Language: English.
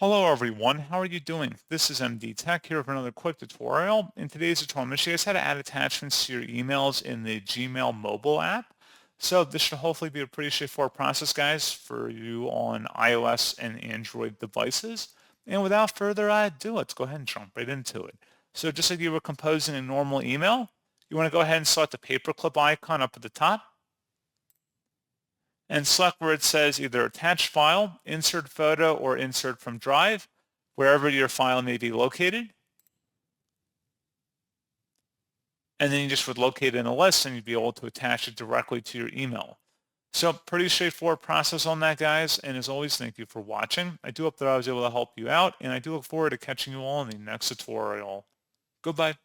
Hello everyone, how are you doing? This is MD Tech here for another quick tutorial. In today's tutorial, I'm going to show you guys how to add attachments to your emails in the Gmail mobile app. So this should hopefully be a pretty straightforward process, guys, for you on iOS and Android devices. And without further ado, let's go ahead and jump right into it. So just like you were composing a normal email, you want to go ahead and select the paperclip icon up at the top and select where it says either attach file, insert photo, or insert from drive, wherever your file may be located. And then you just would locate it in a list and you'd be able to attach it directly to your email. So pretty straightforward process on that, guys. And as always, thank you for watching. I do hope that I was able to help you out, and I do look forward to catching you all in the next tutorial. Goodbye.